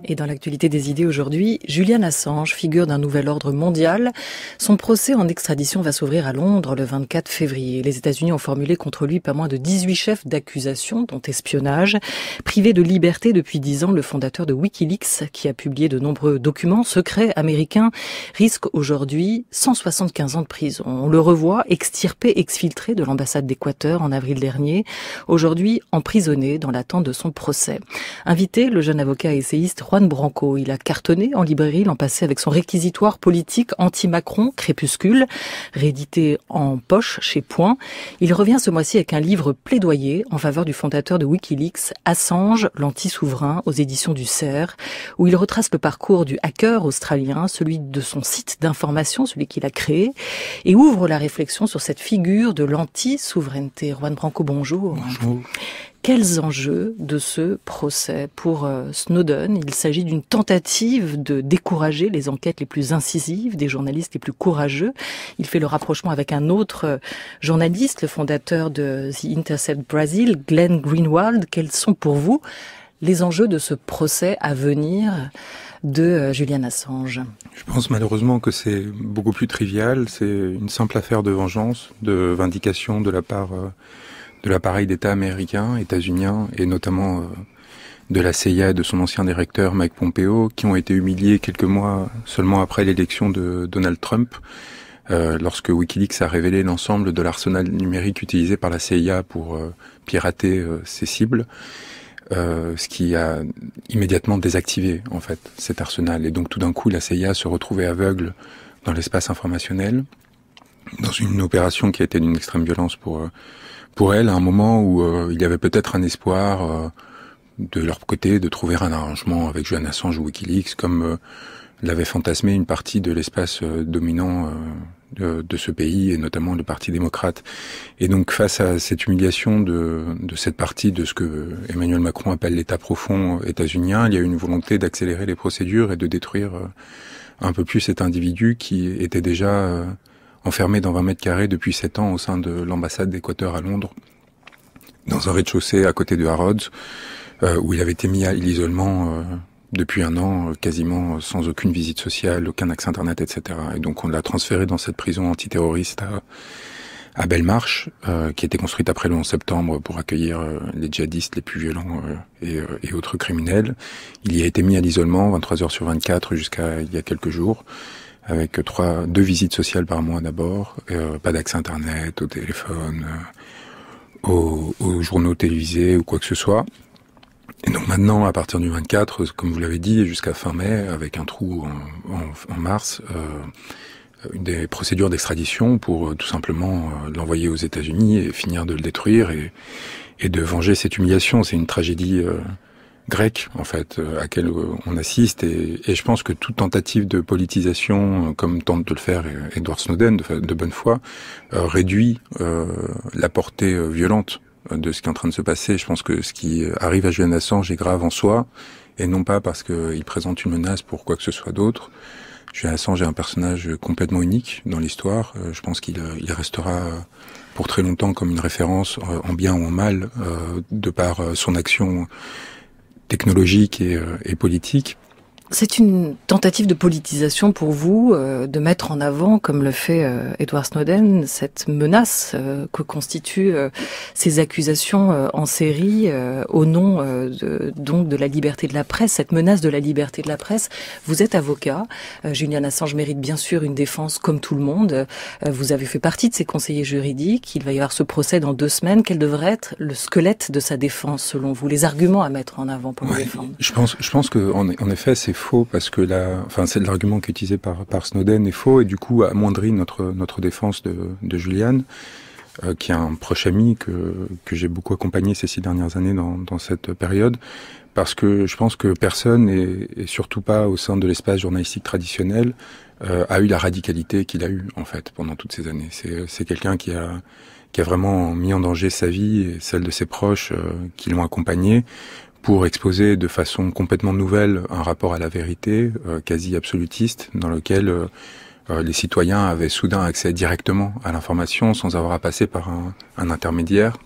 Et dans l'actualité des idées aujourd'hui, Julian Assange, figure d'un nouvel ordre mondial. Son procès en extradition va s'ouvrir à Londres le 24 février. Les États-Unis ont formulé contre lui pas moins de 18 chefs d'accusation, dont espionnage. Privé de liberté depuis 10 ans, le fondateur de Wikileaks, qui a publié de nombreux documents secrets américains, risque aujourd'hui 175 ans de prison. On le revoit extirpé, exfiltré de l'ambassade d'Équateur en avril dernier, aujourd'hui emprisonné dans l'attente de son procès. Invité, le jeune avocat et essayiste Juan Branco. Il a cartonné en librairie l'an passé avec son réquisitoire politique anti-Macron, Crépuscule, réédité en poche chez Point. Il revient ce mois-ci avec un livre plaidoyer en faveur du fondateur de Wikileaks, Assange, l'anti-souverain, aux éditions du Cerf, où il retrace le parcours du hacker australien, celui de son site d'information, celui qu'il a créé, et ouvre la réflexion sur cette figure de l'anti-souveraineté. Juan Branco, bonjour. Bonjour. Quels enjeux de ce procès pour Snowden? Il s'agit d'une tentative de décourager les enquêtes les plus incisives, des journalistes les plus courageux. Il fait le rapprochement avec un autre journaliste, le fondateur de The Intercept Brazil, Glenn Greenwald. Quels sont pour vous les enjeux de ce procès à venir de Julian Assange? Je pense malheureusement que c'est beaucoup plus trivial. C'est une simple affaire de vengeance, de vindication de la part de l'appareil d'État américain, états-unien, et notamment de la CIA et de son ancien directeur Mike Pompeo, qui ont été humiliés quelques mois seulement après l'élection de Donald Trump, lorsque Wikileaks a révélé l'ensemble de l'arsenal numérique utilisé par la CIA pour pirater ses cibles, ce qui a immédiatement désactivé en fait cet arsenal. Et donc tout d'un coup, la CIA se retrouvait aveugle dans l'espace informationnel, dans une opération qui a été d'une extrême violence pour elle, à un moment où il y avait peut-être un espoir de leur côté de trouver un arrangement avec Julian Assange ou Wikileaks, comme l'avait fantasmé une partie de l'espace dominant de ce pays, et notamment le Parti démocrate. Et donc face à cette humiliation de cette partie de ce que Emmanuel Macron appelle l'État profond états-unien, il y a eu une volonté d'accélérer les procédures et de détruire un peu plus cet individu qui était déjà enfermé dans 20 mètres carrés depuis 7 ans au sein de l'ambassade d'Équateur à Londres, dans un rez-de-chaussée à côté de Harrods, où il avait été mis à l'isolement depuis 1 an, quasiment sans aucune visite sociale, aucun accès Internet, etc. Et donc on l'a transféré dans cette prison antiterroriste à Belmarsh, qui a été construite après le 11 septembre pour accueillir les djihadistes les plus violents et autres criminels. Il y a été mis à l'isolement 23 heures sur 24 jusqu'à il y a quelques jours, avec 2 visites sociales par mois d'abord, pas d'accès Internet, au téléphone, aux journaux télévisés ou quoi que ce soit. Et donc maintenant, à partir du 24, comme vous l'avez dit, jusqu'à fin mai, avec un trou en mars, des procédures d'extradition pour tout simplement l'envoyer aux États-Unis et finir de le détruire et de venger cette humiliation. C'est une tragédie grecque, en fait, à laquelle on assiste, et je pense que toute tentative de politisation, comme tente de le faire Edward Snowden de bonne foi, réduit la portée violente de ce qui est en train de se passer. Je pense que ce qui arrive à Julian Assange est grave en soi, et non pas parce qu'il présente une menace pour quoi que ce soit d'autre. Julian Assange est un personnage complètement unique dans l'histoire. Je pense qu'il restera pour très longtemps comme une référence, en bien ou en mal, de par son action technologique et politique. C'est une tentative de politisation pour vous, de mettre en avant, comme le fait Edward Snowden, cette menace que constituent ces accusations en série au nom donc de la liberté de la presse, cette menace de la liberté de la presse. Vous êtes avocat, Julian Assange mérite bien sûr une défense comme tout le monde. Vous avez fait partie de ses conseillers juridiques. Il va y avoir ce procès dans 2 semaines. Quel devrait être le squelette de sa défense selon vous, les arguments à mettre en avant pour le défendre? Je pense que en effet c'est faux, parce que c'est l'argument qui est utilisé par Snowden est faux, et du coup amoindrit notre défense de Julian, qui est un proche ami que j'ai beaucoup accompagné ces 6 dernières années dans cette période, parce que je pense que personne, et surtout pas au sein de l'espace journalistique traditionnel, a eu la radicalité qu'il a eue en fait pendant toutes ces années. C'est quelqu'un qui a vraiment mis en danger sa vie et celle de ses proches qui l'ont accompagné, pour exposer de façon complètement nouvelle un rapport à la vérité, quasi absolutiste, dans lequel les citoyens avaient soudain accès directement à l'information sans avoir à passer par un intermédiaire,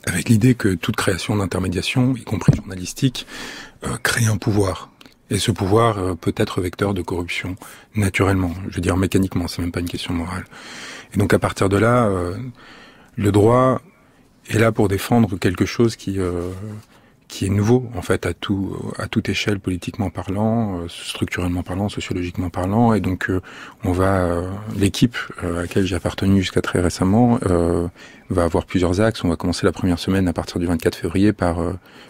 avec l'idée que toute création d'intermédiation, y compris journalistique, créer un pouvoir. Et ce pouvoir peut être vecteur de corruption, naturellement. Je veux dire mécaniquement, c'est même pas une question morale. Et donc à partir de là, le droit est là pour défendre quelque chose qui est nouveau, en fait, à toute échelle, politiquement parlant, structurellement parlant, sociologiquement parlant. Et donc l'équipe à laquelle j'ai appartenu jusqu'à très récemment va avoir plusieurs axes. On va commencer la première semaine à partir du 24 février par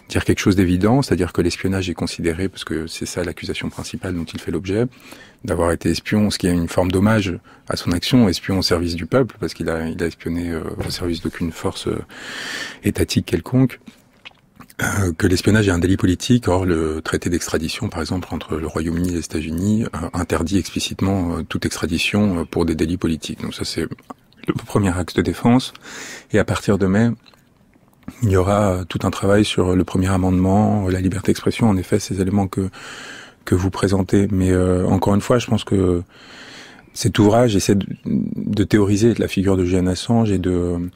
dire quelque chose d'évident, c'est-à-dire que l'espionnage est considéré, parce que c'est ça l'accusation principale dont il fait l'objet, d'avoir été espion, ce qui est une forme d'hommage à son action, espion au service du peuple, parce qu'il a espionné au service d'aucune force étatique quelconque. Que l'espionnage est un délit politique. Or, le traité d'extradition, par exemple, entre le Royaume-Uni et les États-Unis, interdit explicitement toute extradition pour des délits politiques. Donc ça, c'est le premier axe de défense. Et à partir de mai, il y aura tout un travail sur le premier amendement, la liberté d'expression, en effet, ces éléments que vous présentez. Mais encore une fois, je pense que cet ouvrage essaie de théoriser la figure de Julian Assange et de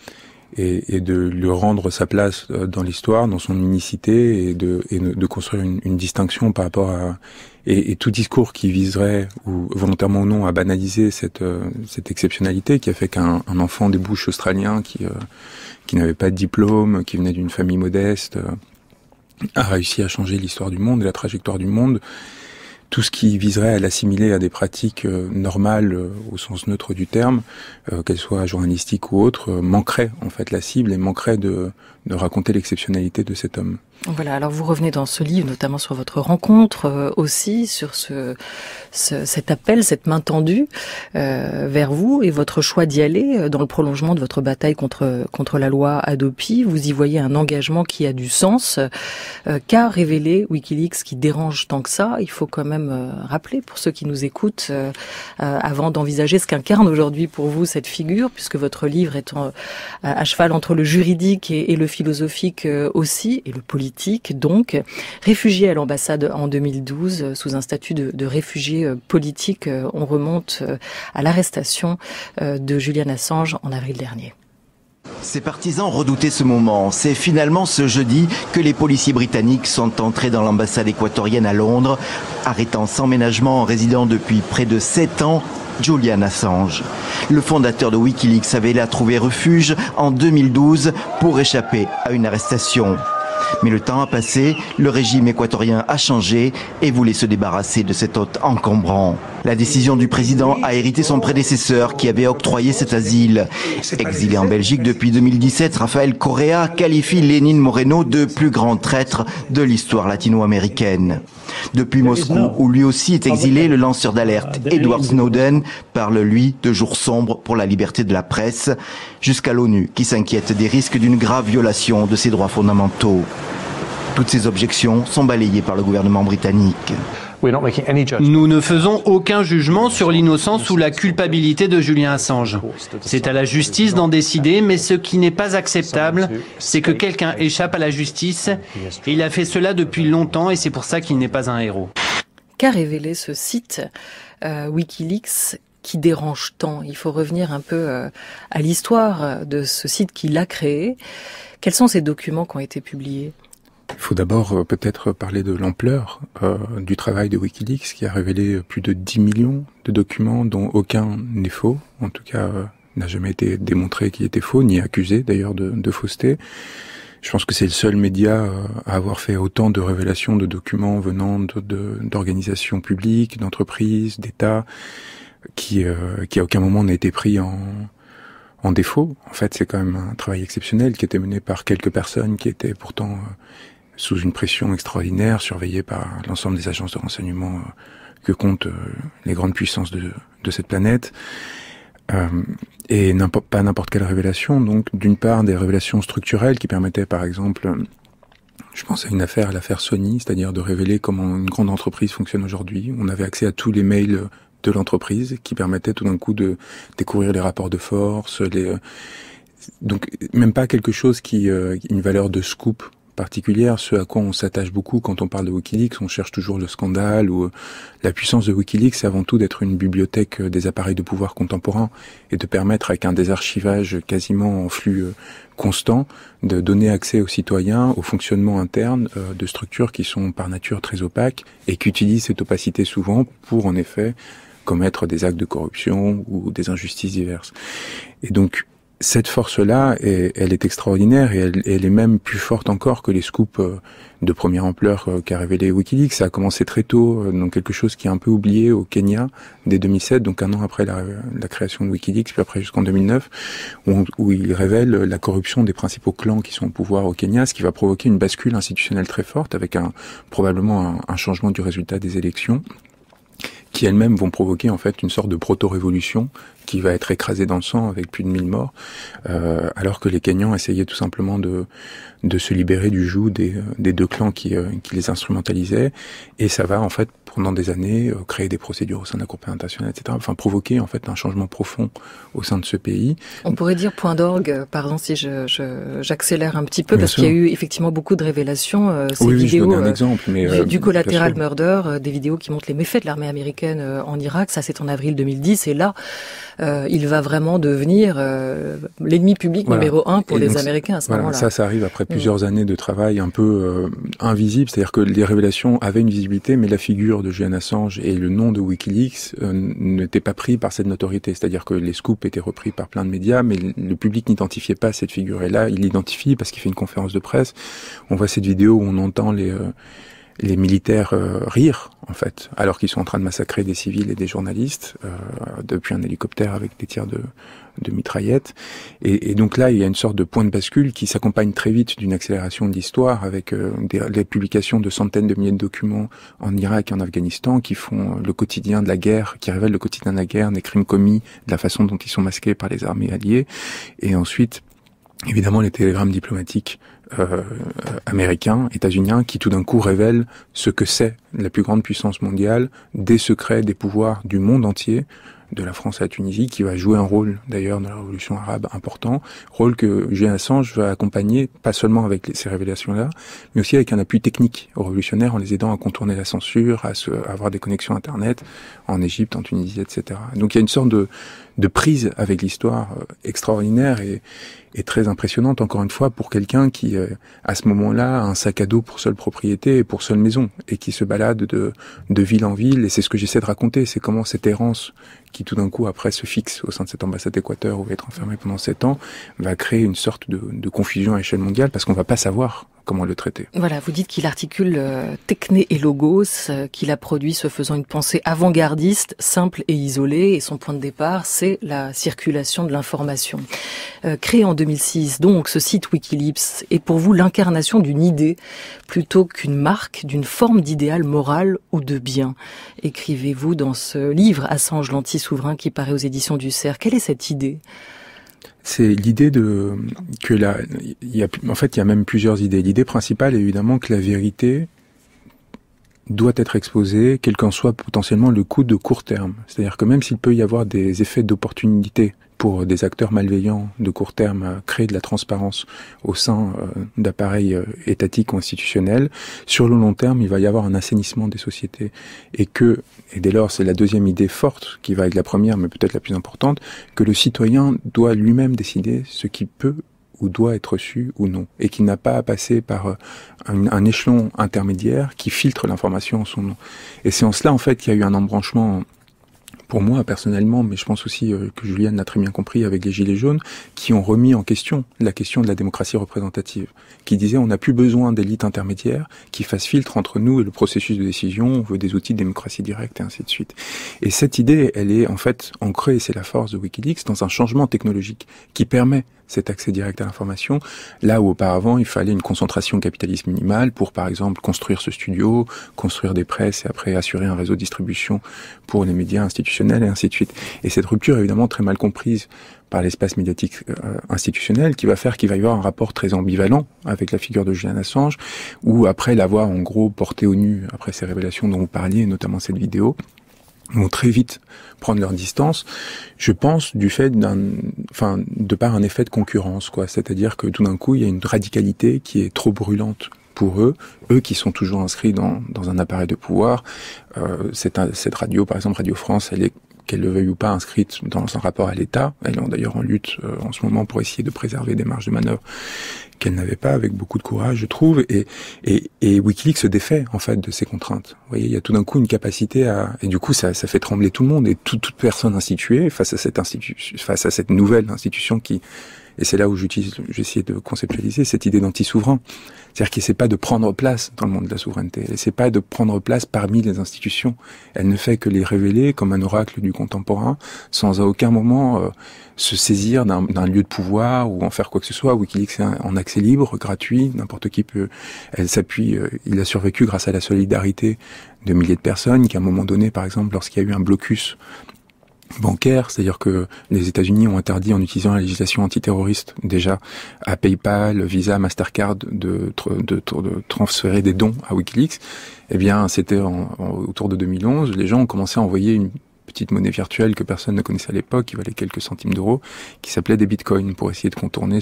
lui rendre sa place dans l'histoire, dans son unicité, et de construire une distinction par rapport à et tout discours qui viserait, ou volontairement ou non, à banaliser cette exceptionnalité qui a fait qu'un enfant des Bush australiens qui n'avait pas de diplôme, qui venait d'une famille modeste, a réussi à changer l'histoire du monde et la trajectoire du monde. Tout ce qui viserait à l'assimiler à des pratiques normales au sens neutre du terme, qu'elles soient journalistiques ou autres, manquerait en fait la cible et manquerait de raconter l'exceptionnalité de cet homme. Voilà, alors vous revenez dans ce livre notamment sur votre rencontre aussi, sur cet appel, cette main tendue vers vous et votre choix d'y aller dans le prolongement de votre bataille contre la loi Hadopi. Vous y voyez un engagement qui a du sens. Qu'a révélé Wikileaks qui dérange tant que ça? Il faut quand même rappeler pour ceux qui nous écoutent, avant d'envisager ce qu'incarne aujourd'hui pour vous cette figure, puisque votre livre est à cheval entre le juridique et le philosophique aussi, et le politique donc. Réfugié à l'ambassade en 2012, sous un statut de réfugié politique, on remonte à l'arrestation de Julian Assange en avril dernier. Ses partisans redoutaient ce moment. C'est finalement ce jeudi que les policiers britanniques sont entrés dans l'ambassade équatorienne à Londres, arrêtant sans ménagement en résidant depuis près de 7 ans Julian Assange. Le fondateur de Wikileaks avait là trouvé refuge en 2012 pour échapper à une arrestation. Mais le temps a passé, le régime équatorien a changé et voulait se débarrasser de cet hôte encombrant. La décision du président a hérité son prédécesseur qui avait octroyé cet asile. Exilé en Belgique depuis 2017, Rafael Correa qualifie Lénine Moreno de plus grand traître de l'histoire latino-américaine. Depuis Moscou, où lui aussi est exilé, le lanceur d'alerte Edward Snowden parle, lui, de jours sombres pour la liberté de la presse, jusqu'à l'ONU qui s'inquiète des risques d'une grave violation de ses droits fondamentaux. Toutes ces objections sont balayées par le gouvernement britannique. Nous ne faisons aucun jugement sur l'innocence ou la culpabilité de Julian Assange. C'est à la justice d'en décider, mais ce qui n'est pas acceptable, c'est que quelqu'un échappe à la justice. Et il a fait cela depuis longtemps et c'est pour ça qu'il n'est pas un héros. Qu'a révélé ce site Wikileaks qui dérange tant? Il faut revenir un peu à l'histoire de ce site qui l'a créé. Quels sont ces documents qui ont été publiés? Il faut d'abord peut-être parler de l'ampleur du travail de Wikileaks qui a révélé plus de 10 millions de documents dont aucun n'est faux, en tout cas n'a jamais été démontré qu'il était faux, ni accusé d'ailleurs de fausseté. Je pense que c'est le seul média à avoir fait autant de révélations de documents venant d'organisations publiques, d'entreprises, d'États, qui à aucun moment n'a été pris en défaut. En fait, c'est quand même un travail exceptionnel qui était mené par quelques personnes qui étaient pourtant sous une pression extraordinaire, surveillées par l'ensemble des agences de renseignement que comptent les grandes puissances de cette planète. Et pas n'importe quelle révélation. Donc, d'une part, des révélations structurelles qui permettaient, par exemple, je pense à l'affaire Sony, c'est-à-dire de révéler comment une grande entreprise fonctionne aujourd'hui. On avait accès à tous les mails de l'entreprise qui permettaient tout d'un coup de découvrir les rapports de force, donc même pas quelque chose qui une valeur de scoop particulière. Ce à quoi on s'attache beaucoup quand on parle de Wikileaks, on cherche toujours le scandale ou la puissance de Wikileaks, c'est avant tout d'être une bibliothèque des appareils de pouvoir contemporains et de permettre, avec un désarchivage quasiment en flux constant, de donner accès aux citoyens au fonctionnement interne de structures qui sont par nature très opaques et qui utilisent cette opacité souvent pour, en effet, commettre des actes de corruption ou des injustices diverses. Et donc, cette force-là, elle est extraordinaire et elle est même plus forte encore que les scoops de première ampleur qu'a révélé Wikileaks. Ça a commencé très tôt, donc quelque chose qui est un peu oublié au Kenya dès 2007, donc un an après la création de Wikileaks, puis après jusqu'en 2009, où il révèle la corruption des principaux clans qui sont au pouvoir au Kenya, ce qui va provoquer une bascule institutionnelle très forte avec probablement un changement du résultat des élections, qui elles-mêmes vont provoquer en fait une sorte de proto-révolution qui va être écrasée dans le sang avec plus de 1000 morts, alors que les Kenyans essayaient tout simplement de se libérer du joug des deux clans qui les instrumentalisaient, et ça va en fait pendant des années créer des procédures au sein de la Cour pénale internationale, etc. Enfin provoquer en fait un changement profond au sein de ce pays. On pourrait dire point d'orgue, pardon si j'accélère un petit peu, parce qu'il y a eu effectivement beaucoup de révélations, ces vidéos je donne un exemple, mais, du collateral murder, des vidéos qui montrent les méfaits de l'armée américaine en Irak, ça c'est en avril 2010, et là il va vraiment devenir l'ennemi public numéro 1 pour les Américains à ce moment-là. Ça arrive après plusieurs années de travail un peu invisible, c'est-à-dire que les révélations avaient une visibilité, mais la figure de Julian Assange et le nom de Wikileaks n'étaient pas pris par cette notoriété, c'est-à-dire que les scoops étaient repris par plein de médias, mais le public n'identifiait pas cette figure. Et là, il l'identifie parce qu'il fait une conférence de presse. On voit cette vidéo où on entend les militaires rire, en fait, alors qu'ils sont en train de massacrer des civils et des journalistes depuis un hélicoptère avec des tirs de mitraillettes. Et donc là, il y a une sorte de point de bascule qui s'accompagne très vite d'une accélération de l'histoire avec les publications de centaines de milliers de documents en Irak et en Afghanistan qui font le quotidien de la guerre, qui révèlent le quotidien de la guerre, des crimes commis, de la façon dont ils sont masqués par les armées alliées. Et ensuite, évidemment, les télégrammes diplomatiques américains, états-uniens, qui tout d'un coup révèlent ce que c'est la plus grande puissance mondiale, des secrets, des pouvoirs du monde entier, de la France à la Tunisie, qui va jouer un rôle d'ailleurs dans la révolution arabe important, rôle que Julian Assange va accompagner, pas seulement avec ces révélations-là, mais aussi avec un appui technique aux révolutionnaires en les aidant à contourner la censure, à avoir des connexions Internet en Égypte, en Tunisie, etc. Donc il y a une sorte de prise avec l'histoire extraordinaire et très impressionnante, encore une fois, pour quelqu'un qui, à ce moment-là, a un sac à dos pour seule propriété et pour seule maison, et qui se balade de ville en ville, et c'est ce que j'essaie de raconter, c'est comment cette errance, qui tout d'un coup, après, se fixe au sein de cette ambassade d'Équateur, où il va être enfermé pendant 7 ans, va créer une sorte de confusion à échelle mondiale, parce qu'on va pas savoir comment le traiter. Voilà, vous dites qu'il articule techné et logos, qu'il a produit se faisant une pensée avant-gardiste, simple et isolée, et son point de départ, c'est la circulation de l'information. Créé en 2006, donc, ce site Wikileaks est pour vous l'incarnation d'une idée, plutôt qu'une marque, d'une forme d'idéal moral ou de bien. Écrivez-vous dans ce livre, Assange, l'anti-souverain, qui paraît aux éditions du Cerf. Quelle est cette idée ? C'est l'idée en fait, il y a même plusieurs idées. L'idée principale est évidemment que la vérité doit être exposée, quel qu'en soit potentiellement le coût de court terme. C'est-à-dire que même s'il peut y avoir des effets d'opportunité pour des acteurs malveillants de court terme à créer de la transparence au sein d'appareils étatiques ou institutionnels, sur le long terme, il va y avoir un assainissement des sociétés. Et dès lors, c'est la deuxième idée forte, qui va avec la première, mais peut-être la plus importante, que le citoyen doit lui-même décider ce qui peut ou doit être su ou non, et qui n'a pas à passer par un échelon intermédiaire qui filtre l'information en son nom. Et c'est en cela, en fait, qu'il y a eu un embranchement, pour moi personnellement, mais je pense aussi que Julian l'a très bien compris avec les Gilets jaunes, qui ont remis en question la question de la démocratie représentative, qui disaient on n'a plus besoin d'élites intermédiaires qui fassent filtre entre nous et le processus de décision, on veut des outils de démocratie directe et ainsi de suite. Et cette idée, elle est en fait ancrée, et c'est la force de Wikileaks, dans un changement technologique qui permet cet accès direct à l'information, là où auparavant il fallait une concentration capitaliste minimale pour par exemple construire ce studio, construire des presses et après assurer un réseau de distribution pour les médias institutionnels et ainsi de suite. Et cette rupture est évidemment très mal comprise par l'espace médiatique institutionnel, qui va faire qu'il va y avoir un rapport très ambivalent avec la figure de Julian Assange, où après l'avoir en gros porté au nu, après ces révélations dont vous parliez, notamment cette vidéo, vont très vite prendre leur distance, je pense du fait de par un effet de concurrence, quoi. C'est-à-dire que tout d'un coup, il y a une radicalité qui est trop brûlante pour eux qui sont toujours inscrits dans un appareil de pouvoir. Cette radio, par exemple, Radio France, elle est, qu'elle le veuille ou pas, inscrite dans un rapport à l'État. Elle est d'ailleurs en lutte en ce moment pour essayer de préserver des marges de manœuvre qu'elle n'avait pas, avec beaucoup de courage, je trouve. Et Wikileaks se défait, en fait, de ces contraintes. Vous voyez, il y a tout d'un coup une capacité et du coup, ça fait trembler tout le monde et toute personne instituée face à cette nouvelle institution et c'est là où j'essaie de conceptualiser cette idée d'anti-souverain. C'est-à-dire qu'elle essaie pas de prendre place dans le monde de la souveraineté. Elle essaie pas de prendre place parmi les institutions. Elle ne fait que les révéler comme un oracle du contemporain, sans à aucun moment se saisir d'un lieu de pouvoir ou en faire quoi que ce soit. Wikileaks est en accès libre, gratuit, n'importe qui peut. Elle s'appuie. Il a survécu grâce à la solidarité de milliers de personnes qui, à un moment donné, par exemple, lorsqu'il y a eu un blocus bancaire, c'est-à-dire que les États-Unis ont interdit, en utilisant la législation antiterroriste déjà, à PayPal, Visa, Mastercard de transférer des dons à Wikileaks. Eh bien, c'était autour de 2011, les gens ont commencé à envoyer une petite monnaie virtuelle que personne ne connaissait à l'époque, qui valait quelques centimes d'euros, qui s'appelait des bitcoins, pour essayer de contourner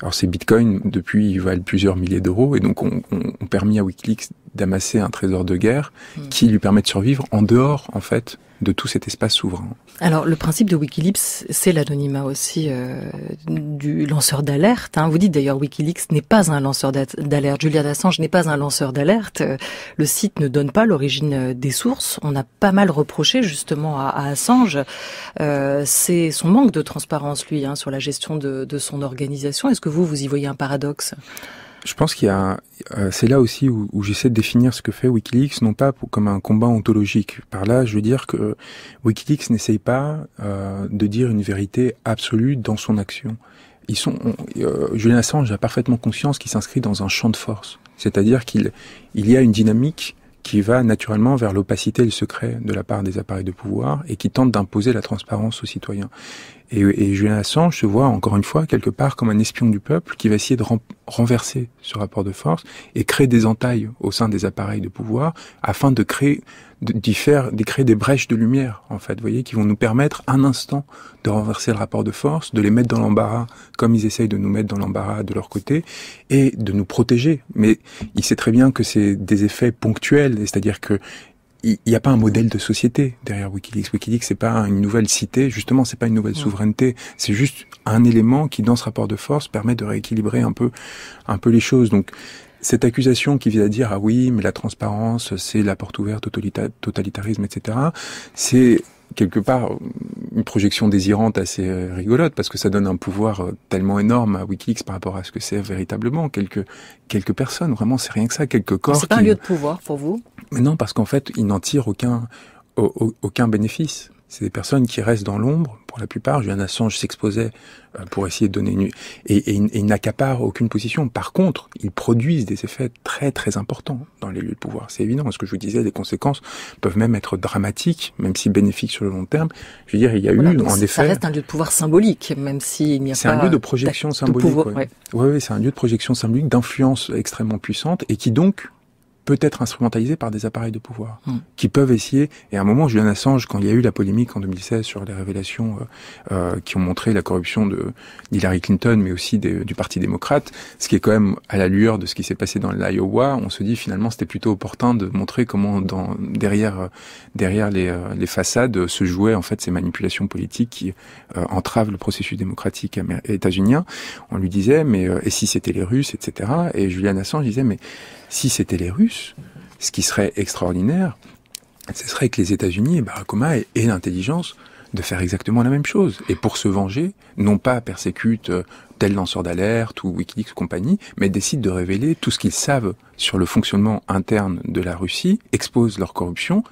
Alors ces bitcoins, depuis, ils valent plusieurs milliers d'euros, et donc ont permis à Wikileaks d'amasser un trésor de guerre qui lui permet de survivre en dehors, en fait, de tout cet espace souverain. Alors, le principe de Wikileaks, c'est l'anonymat aussi du lanceur d'alerte. Vous dites d'ailleurs, Wikileaks n'est pas un lanceur d'alerte. Julian Assange n'est pas un lanceur d'alerte. Le site ne donne pas l'origine des sources. On a pas mal reproché justement à Assange. C'est son manque de transparence, lui, sur la gestion de son organisation. Est-ce que vous y voyez un paradoxe ? Je pense c'est là aussi où j'essaie de définir ce que fait Wikileaks, non pas comme un combat ontologique. Par là, je veux dire que Wikileaks n'essaye pas de dire une vérité absolue dans son action. Julian Assange a parfaitement conscience qu'il s'inscrit dans un champ de force. C'est-à-dire qu'il y a une dynamique qui va naturellement vers l'opacité et le secret de la part des appareils de pouvoir et qui tente d'imposer la transparence aux citoyens. Et Julian Assange se voit, encore une fois, quelque part comme un espion du peuple qui va essayer de renverser ce rapport de force et créer des entailles au sein des appareils de pouvoir afin de créer des brèches de lumière, en fait, vous voyez, qui vont nous permettre un instant de renverser le rapport de force, de les mettre dans l'embarras, comme ils essayent de nous mettre dans l'embarras de leur côté, et de nous protéger. Mais il sait très bien que c'est des effets ponctuels, c'est-à-dire que il n'y a pas un modèle de société derrière Wikileaks. Wikileaks, c'est pas une nouvelle cité, justement, c'est pas une nouvelle souveraineté. C'est juste un élément qui, dans ce rapport de force, permet de rééquilibrer un peu les choses. Donc, cette accusation qui vise à dire, ah oui, mais la transparence, c'est la porte ouverte au totalitarisme, etc., c'est quelque part une projection désirante assez rigolote, parce que ça donne un pouvoir tellement énorme à Wikileaks par rapport à ce que c'est véritablement. Quelques personnes, vraiment, c'est rien que ça, quelques corps. C'est pas un lieu de pouvoir pour vous ? Mais non, parce qu'en fait, ils n'en tirent aucun bénéfice. C'est des personnes qui restent dans l'ombre, pour la plupart. Julian Assange s'exposait pour essayer de donner et il n'accapare aucune position. Par contre, ils produisent des effets très très importants dans les lieux de pouvoir. C'est évident. Ce que je vous disais, les conséquences peuvent même être dramatiques, même si bénéfiques sur le long terme. Je veux dire, il y a en effet... Ça reste un lieu de pouvoir symbolique, même s'il n'y a pas... C'est un lieu de projection symbolique. Oui, c'est un lieu de projection symbolique, d'influence extrêmement puissante et qui donc peut être instrumentalisé par des appareils de pouvoir qui peuvent essayer. Et à un moment, Julian Assange, quand il y a eu la polémique en 2016 sur les révélations qui ont montré la corruption d'Hillary Clinton, mais aussi du Parti démocrate, ce qui est quand même à la lueur de ce qui s'est passé dans l'Iowa, on se dit finalement c'était plutôt opportun de montrer comment derrière les façades se jouaient en fait ces manipulations politiques qui entravent le processus démocratique états-unien. On lui disait mais et si c'était les Russes, etc. Et Julian Assange disait mais si c'était les Russes, ce qui serait extraordinaire, ce serait que les États-Unis et Barack Obama aient l'intelligence de faire exactement la même chose. Et pour se venger, non pas persécutent tel lanceur d'alerte ou Wikileaks compagnie, mais décident de révéler tout ce qu'ils savent sur le fonctionnement interne de la Russie, exposent leur corruption,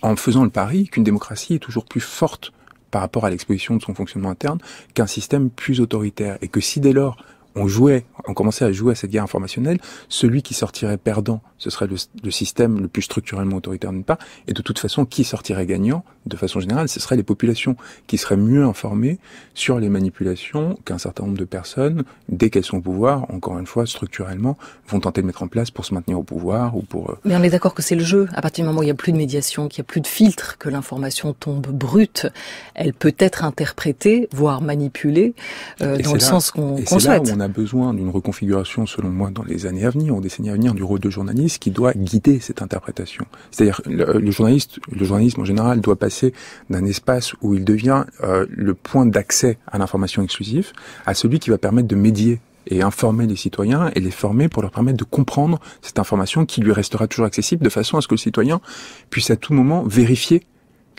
en faisant le pari qu'une démocratie est toujours plus forte par rapport à l'exposition de son fonctionnement interne qu'un système plus autoritaire. Et que si dès lors on commençait à jouer à cette guerre informationnelle, celui qui sortirait perdant ce serait le système le plus structurellement autoritaire d'une part, et de toute façon, qui sortirait gagnant, de façon générale, ce seraient les populations, qui seraient mieux informées sur les manipulations qu'un certain nombre de personnes, dès qu'elles sont au pouvoir, encore une fois, structurellement, vont tenter de mettre en place pour se maintenir au pouvoir, ou pour... Mais on est d'accord que c'est le jeu. À partir du moment où il n'y a plus de médiation, qu'il n'y a plus de filtre, que l'information tombe brute, elle peut être interprétée, voire manipulée, dans le sens qu'on souhaite. Et c'est là où on a besoin d'une reconfiguration, selon moi, dans les années à venir, aux décennies à venir, du rôle de journaliste qui doit guider cette interprétation. C'est-à-dire, le journalisme en général doit passer d'un espace où il devient le point d'accès à l'information exclusif, à celui qui va permettre de médier et informer les citoyens et les former pour leur permettre de comprendre cette information qui lui restera toujours accessible, de façon à ce que le citoyen puisse à tout moment vérifier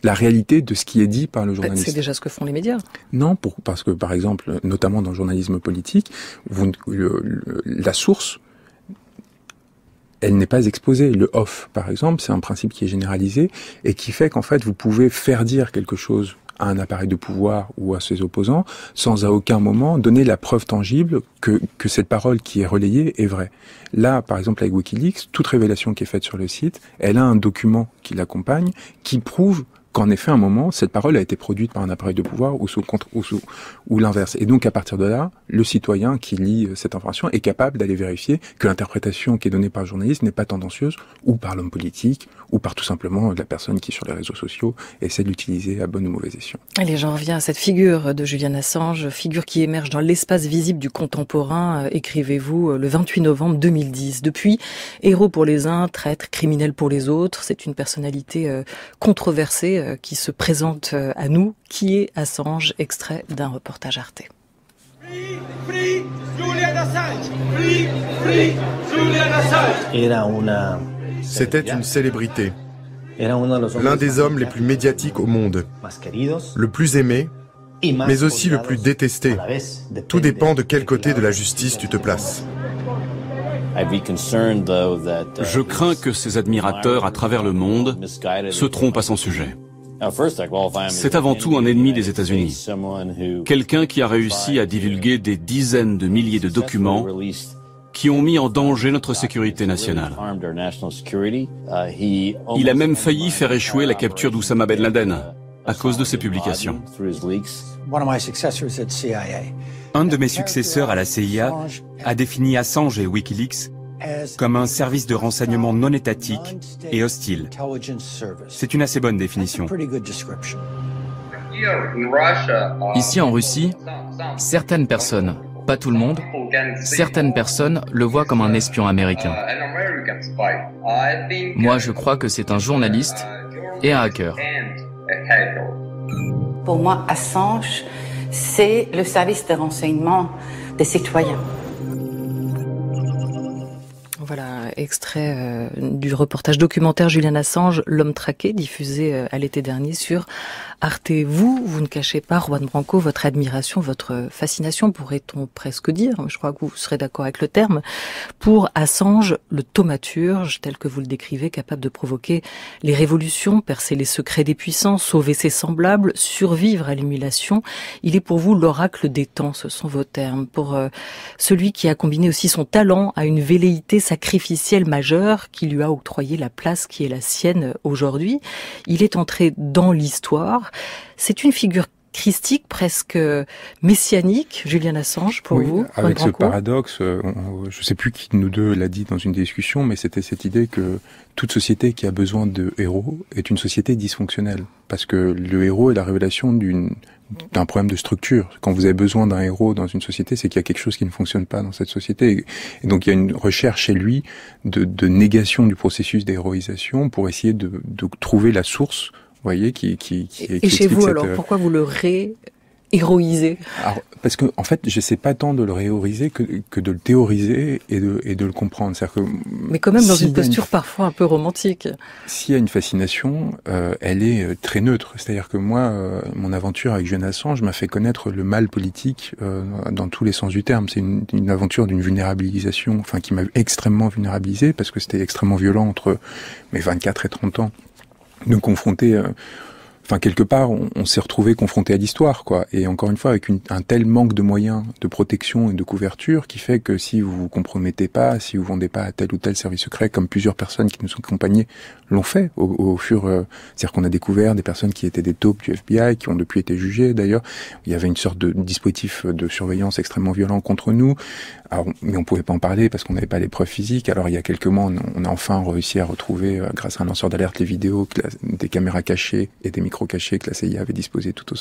la réalité de ce qui est dit par le journaliste. C'est déjà ce que font les médias. Non, parce que par exemple, notamment dans le journalisme politique, la source, elle n'est pas exposée. Le off, par exemple, c'est un principe qui est généralisé et qui fait qu'en fait, vous pouvez faire dire quelque chose à un appareil de pouvoir ou à ses opposants sans à aucun moment donner la preuve tangible que cette parole qui est relayée est vraie. Là, par exemple, avec Wikileaks, toute révélation qui est faite sur le site, elle a un document qui l'accompagne, qui prouve qu'en effet, à un moment, cette parole a été produite par un appareil de pouvoir ou l'inverse. Et donc, à partir de là, le citoyen qui lit cette information est capable d'aller vérifier que l'interprétation qui est donnée par le journaliste n'est pas tendancieuse, ou par l'homme politique, ou par tout simplement la personne qui, sur les réseaux sociaux, essaie de l'utiliser à bon ou mauvais escient. Allez, j'en reviens à cette figure de Julian Assange, figure qui émerge dans l'espace visible du contemporain, écrivez-vous, le 28 novembre 2010. Depuis, héros pour les uns, traître, criminel pour les autres, c'est une personnalité controversée qui se présente à nous. Qui est Assange? Extrait d'un reportage Arte. Free Julian Assange! Free Julian Assange! C'était une célébrité. L'un des hommes les plus médiatiques au monde. Le plus aimé, mais aussi le plus détesté. Tout dépend de quel côté de la justice tu te places. Je crains que ses admirateurs à travers le monde se trompent à son sujet. C'est avant tout un ennemi des États-Unis. Quelqu'un qui a réussi à divulguer des dizaines de milliers de documents qui ont mis en danger notre sécurité nationale. Il a même failli faire échouer la capture d'Oussama Ben Laden à cause de ses publications. Un de mes successeurs à la CIA a défini Assange et Wikileaks comme un service de renseignement non étatique et hostile. C'est une assez bonne définition. Ici en Russie, certaines personnes, pas tout le monde, certaines personnes le voient comme un espion américain. Moi, je crois que c'est un journaliste et un hacker. Pour moi, Assange, c'est le service de renseignement des citoyens. Voilà, extrait du reportage documentaire Julian Assange, L'homme traqué, diffusé à l'été dernier sur Arte. Vous ne cachez pas, Juan Branco, votre admiration, votre fascination, pourrait-on presque dire, je crois que vous serez d'accord avec le terme, pour Assange, le thaumaturge, tel que vous le décrivez, capable de provoquer les révolutions, percer les secrets des puissants, sauver ses semblables, survivre à l'émulation. Il est pour vous l'oracle des temps, ce sont vos termes, pour celui qui a combiné aussi son talent à une velléité sacrificielle majeure qui lui a octroyé la place qui est la sienne aujourd'hui. Il est entré dans l'histoire. C'est une figure christique, presque messianique, Julian Assange, pour vous, avec ce paradoxe, je ne sais plus qui de nous deux l'a dit dans une discussion, mais c'était cette idée que toute société qui a besoin de héros est une société dysfonctionnelle. Parce que le héros est la révélation d'un problème de structure. Quand vous avez besoin d'un héros dans une société, c'est qu'il y a quelque chose qui ne fonctionne pas dans cette société. Et donc il y a une recherche chez lui de négation du processus d'héroïsation pour essayer de trouver la source, vous voyez, qui et chez vous, alors, pourquoi vous le héroïser? Alors, parce que en fait, j'essaie pas tant de le réhéroïser que de le théoriser et de le comprendre. C'est-à-dire que, mais quand même dans une posture parfois un peu romantique. S'il y a une fascination, elle est très neutre. C'est-à-dire que moi, mon aventure avec Julian Assange m'a fait connaître le mal politique dans tous les sens du terme. C'est une aventure d'une vulnérabilisation, enfin qui m'a extrêmement vulnérabilisé parce que c'était extrêmement violent entre mes 24 et 30 ans de confronter quelque part, on s'est retrouvé confronté à l'histoire, quoi. Et encore une fois, avec un tel manque de moyens de protection et de couverture qui fait que si vous vous compromettez pas, si vous vendez pas à tel ou tel service secret, comme plusieurs personnes qui nous ont accompagnés l'ont fait au fur, c'est-à-dire qu'on a découvert des personnes qui étaient des taupes du FBI, qui ont depuis été jugées d'ailleurs. Il y avait une sorte de dispositif de surveillance extrêmement violent contre nous. Alors, mais on pouvait pas en parler parce qu'on n'avait pas les preuves physiques. Alors il y a quelques mois, on a enfin réussi à retrouver, grâce à un lanceur d'alerte, les vidéos, des caméras cachées et des micros cachés que la CIA avait disposés tout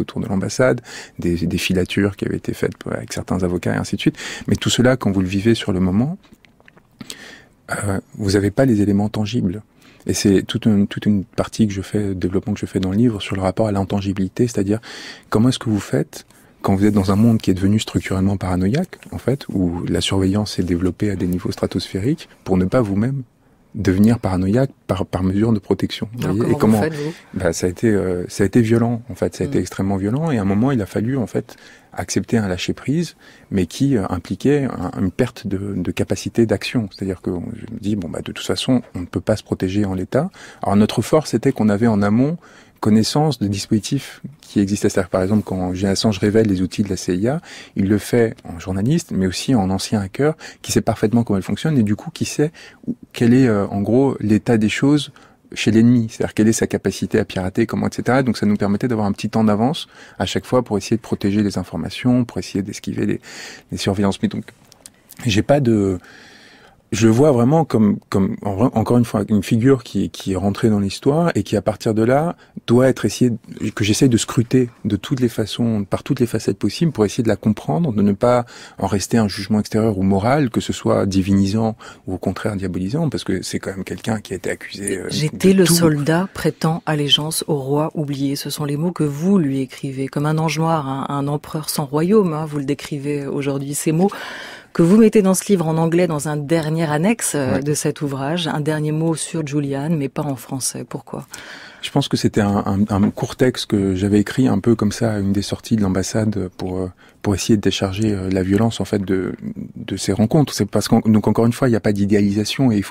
autour de l'ambassade, des filatures qui avaient été faites avec certains avocats et ainsi de suite. Mais tout cela, quand vous le vivez sur le moment, vous n'avez pas les éléments tangibles. Et c'est toute une partie développement que je fais dans le livre sur le rapport à l'intangibilité, c'est-à-dire comment est-ce que vous faites quand vous êtes dans un monde qui est devenu structurellement paranoïaque, en fait, où la surveillance s'est développée à des niveaux stratosphériques, pour ne pas vous-même devenir paranoïaque par mesure de protection. Alors, comment vous faites, vous ? Ça a été violent, en fait, ça a été extrêmement violent, et à un moment, il a fallu, en fait, accepter un lâcher-prise, mais qui impliquait une perte de capacité d'action. C'est-à-dire que je me dis, de toute façon, on ne peut pas se protéger en l'état. Alors, notre force, c'était qu'on avait en amont connaissance de dispositifs qui existaient. C'est-à-dire, par exemple, quand Julian Assange révèle les outils de la CIA, il le fait en journaliste, mais aussi en ancien hacker, qui sait parfaitement comment elle fonctionne, et du coup, qui sait quel est, en gros, l'état des choses chez l'ennemi, c'est-à-dire quelle est sa capacité à pirater, comment, etc. Donc ça nous permettait d'avoir un petit temps d'avance à chaque fois pour essayer de protéger les informations, pour essayer d'esquiver les surveillances. Mais donc, je le vois vraiment comme encore une fois une figure qui est rentrée dans l'histoire et qui à partir de là doit être que j'essaye de scruter de toutes les façons, par toutes les facettes possibles pour essayer de la comprendre, de ne pas en rester un jugement extérieur ou moral, que ce soit divinisant ou au contraire diabolisant, parce que c'est quand même quelqu'un qui a été accusé. J'étais le soldat prêtant allégeance au roi oublié. Ce sont les mots que vous lui écrivez, comme un ange noir, un empereur sans royaume. Vous le décrivez aujourd'hui. Ces mots que vous mettez dans ce livre en anglais dans un dernier annexe de cet ouvrage, un dernier mot sur Julian, mais pas en français. Pourquoi ? Je pense que c'était un court texte que j'avais écrit un peu comme ça à une des sorties de l'ambassade pour essayer de décharger la violence en fait de ces rencontres. C'est parce donc encore une fois, il n'y a pas d'idéalisation et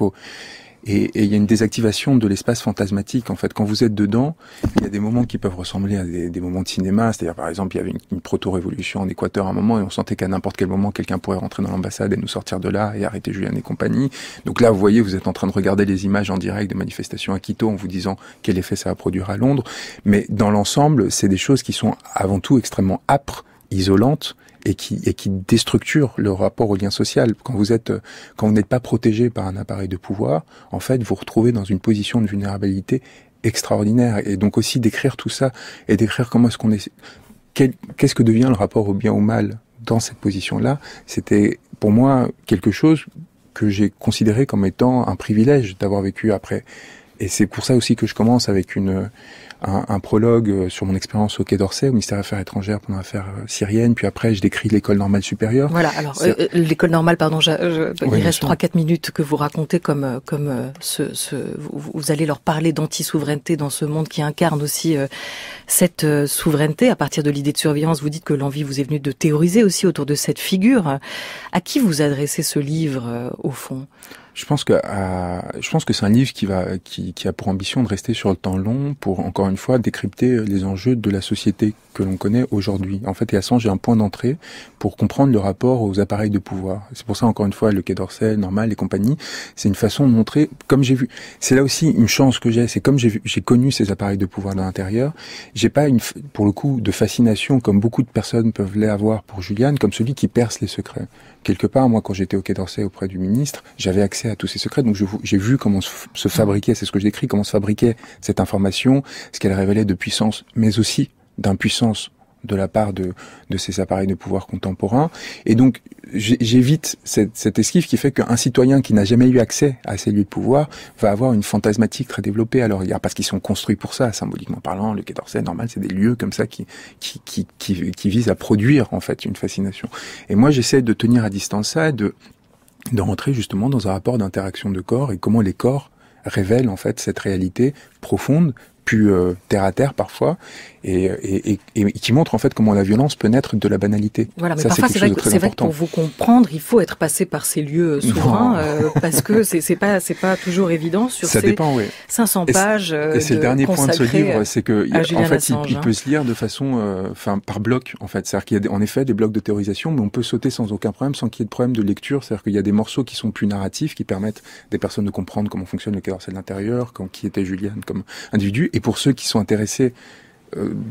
il y a une désactivation de l'espace fantasmatique. En fait, quand vous êtes dedans, il y a des moments qui peuvent ressembler à des moments de cinéma. C'est-à-dire, par exemple, il y avait une proto-révolution en Équateur à un moment et on sentait qu'à n'importe quel moment, quelqu'un pourrait rentrer dans l'ambassade et nous sortir de là et arrêter Julian et compagnie. Donc là, vous voyez, vous êtes en train de regarder les images en direct de manifestations à Quito en vous disant quel effet ça va produire à Londres. Mais dans l'ensemble, c'est des choses qui sont avant tout extrêmement âpres, isolantes, et qui déstructure le rapport au lien social. Quand vous n'êtes pas protégé par un appareil de pouvoir, en fait, vous vous retrouvez dans une position de vulnérabilité extraordinaire. Et donc aussi d'écrire tout ça et d'écrire comment est-ce qu'on est, qu'est-ce que devient le rapport au bien ou au mal dans cette position-là, c'était pour moi quelque chose que j'ai considéré comme étant un privilège d'avoir vécu après. Et c'est pour ça aussi que je commence avec un prologue sur mon expérience au Quai d'Orsay, au ministère des Affaires étrangères pendant l'affaire syrienne, puis après je décris l'école normale supérieure. Voilà, alors l'école normale, pardon, il reste 3-4 minutes que vous racontez comme vous allez leur parler d'anti-souveraineté dans ce monde qui incarne aussi cette souveraineté. À partir de l'idée de surveillance, vous dites que l'envie vous est venue de théoriser aussi autour de cette figure. À qui vous adressez ce livre, au fond ? Je pense que c'est un livre qui a pour ambition de rester sur le temps long pour, encore une fois, décrypter les enjeux de la société que l'on connaît aujourd'hui. En fait, et Assange est un point d'entrée pour comprendre le rapport aux appareils de pouvoir. C'est pour ça, encore une fois, le Quai d'Orsay, Normal et compagnie, c'est une façon de montrer, comme j'ai vu, c'est là aussi une chance que j'ai, c'est comme j'ai connu ces appareils de pouvoir de l'intérieur, j'ai pas pour le coup, de fascination comme beaucoup de personnes peuvent l'avoir pour Julian, comme celui qui perce les secrets. Quelque part, moi, quand j'étais au Quai d'Orsay auprès du ministre, j'avais accès à tous ces secrets, donc j'ai vu comment se fabriquait, c'est ce que je décris, comment se fabriquait cette information, ce qu'elle révélait de puissance, mais aussi d'impuissance de la part de ces appareils de pouvoir contemporains. Et donc, j'évite cette esquive qui fait qu'un citoyen qui n'a jamais eu accès à ces lieux de pouvoir va avoir une fantasmatique très développée. Alors, parce qu'ils sont construits pour ça, symboliquement parlant, le Quai d'Orsay, Normal, c'est des lieux comme ça qui visent à produire, en fait, une fascination. Et moi, j'essaie de tenir à distance ça, de rentrer justement dans un rapport d'interaction de corps et comment les corps révèlent, en fait, cette réalité profondes, plus terre à terre parfois, et qui montre en fait comment la violence peut naître de la banalité. Voilà, mais ça, parfois c'est vrai que pour vous comprendre, il faut être passé par ces lieux souverains parce que c'est pas toujours évident sur ça ces dépend, oui. 500 pages. Et c'est le dernier point de ce livre, c'est que en fait il peut se lire de façon, par bloc en fait. C'est-à-dire qu'il y a en effet des blocs de théorisation, mais on peut sauter sans aucun problème, sans qu'il y ait de problème de lecture. C'est-à-dire qu'il y a des morceaux qui sont plus narratifs, qui permettent des personnes de comprendre comment fonctionne le Quai d'Orsay de l'intérieur, qui était Juliane comme individu. Et pour ceux qui sont intéressés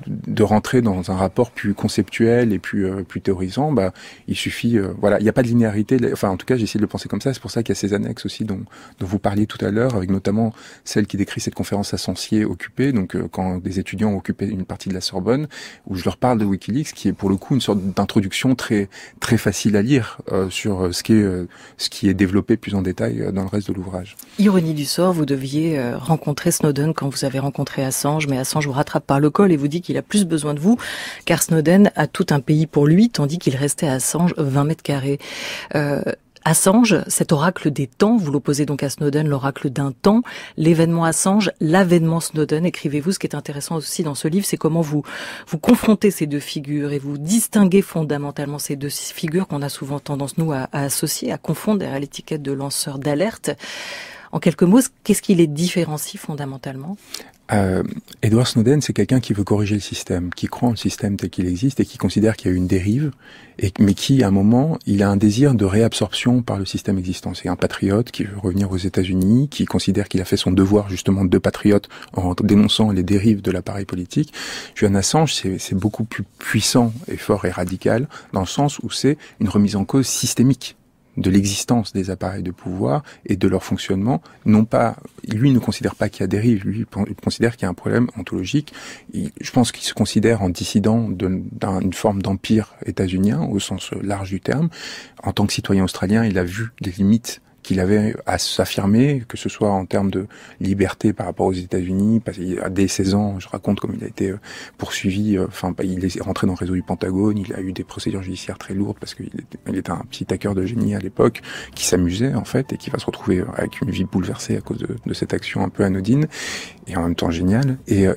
de rentrer dans un rapport plus conceptuel et plus théorisant, bah il suffit voilà, il n'y a pas de linéarité, enfin en tout cas j'ai essayé de le penser comme ça, c'est pour ça qu'il y a ces annexes aussi dont vous parliez tout à l'heure, avec notamment celle qui décrit cette conférence à Censier occupée, donc quand des étudiants ont occupé une partie de la Sorbonne, où je leur parle de WikiLeaks, qui est pour le coup une sorte d'introduction très très facile à lire sur ce qui est développé plus en détail dans le reste de l'ouvrage. Ironie du sort, vous deviez rencontrer Snowden quand vous avez rencontré Assange, mais Assange vous rattrape par le col et vous dit qu'il a plus besoin de vous, car Snowden a tout un pays pour lui, tandis qu'il restait à Assange 20 mètres carrés. Assange, cet oracle des temps, vous l'opposez donc à Snowden, l'oracle d'un temps, l'événement Assange, l'avènement Snowden, écrivez-vous. Ce qui est intéressant aussi dans ce livre, c'est comment vous confrontez ces deux figures et vous distinguez fondamentalement ces deux figures qu'on a souvent tendance, nous, à associer, à confondre derrière l'étiquette de lanceur d'alerte. En quelques mots, qu'est-ce qui les différencie fondamentalement ? Edward Snowden, c'est quelqu'un qui veut corriger le système, qui croit en le système tel qu'il existe et qui considère qu'il y a eu une dérive, mais qui, à un moment, il a un désir de réabsorption par le système existant. C'est un patriote qui veut revenir aux États-Unis, qui considère qu'il a fait son devoir justement de patriote en dénonçant les dérives de l'appareil politique. Julian Assange, c'est beaucoup plus puissant et fort et radical, dans le sens où c'est une remise en cause systémique de l'existence des appareils de pouvoir et de leur fonctionnement. Non pas, lui ne considère pas qu'il y a dérive, lui il considère qu'il y a un problème ontologique. Je pense qu'il se considère en dissident d'une forme d'empire états-unien au sens large du terme. En tant que citoyen australien, il a vu des limites qu'il avait à s'affirmer, que ce soit en termes de liberté par rapport aux États-Unis, parce qu'à dès 16 ans, je raconte comme il a été poursuivi, il est rentré dans le réseau du Pentagone, il a eu des procédures judiciaires très lourdes parce qu'il était un petit hacker de génie à l'époque, qui s'amusait en fait, et qui va se retrouver avec une vie bouleversée à cause de cette action un peu anodine, et en même temps géniale. Et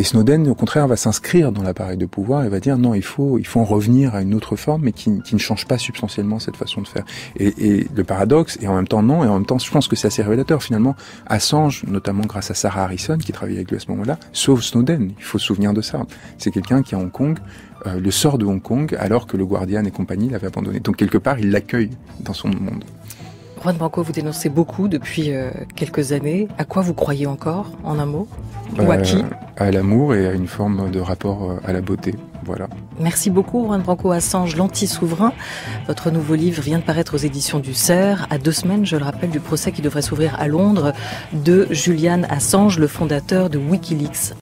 Snowden, au contraire, va s'inscrire dans l'appareil de pouvoir et va dire non, il faut en revenir à une autre forme, mais qui ne change pas substantiellement cette façon de faire. Et le paradoxe, et en même temps non, et en même temps je pense que c'est assez révélateur finalement. Assange, notamment grâce à Sarah Harrison qui travaillait avec lui à ce moment-là, sauve Snowden. Il faut se souvenir de ça. C'est quelqu'un qui à Hong Kong le sort de Hong Kong alors que le Guardian et compagnie l'avaient abandonné. Donc quelque part il l'accueille dans son monde. Juan Branco, vous dénoncez beaucoup depuis quelques années. À quoi vous croyez encore, en un mot ? Ou à qui ? À l'amour et à une forme de rapport à la beauté. Voilà. Merci beaucoup, Juan Branco. Assange, l'anti-souverain. Votre nouveau livre vient de paraître aux éditions du Cerf, à 2 semaines, je le rappelle, du procès qui devrait s'ouvrir à Londres de Julian Assange, le fondateur de WikiLeaks.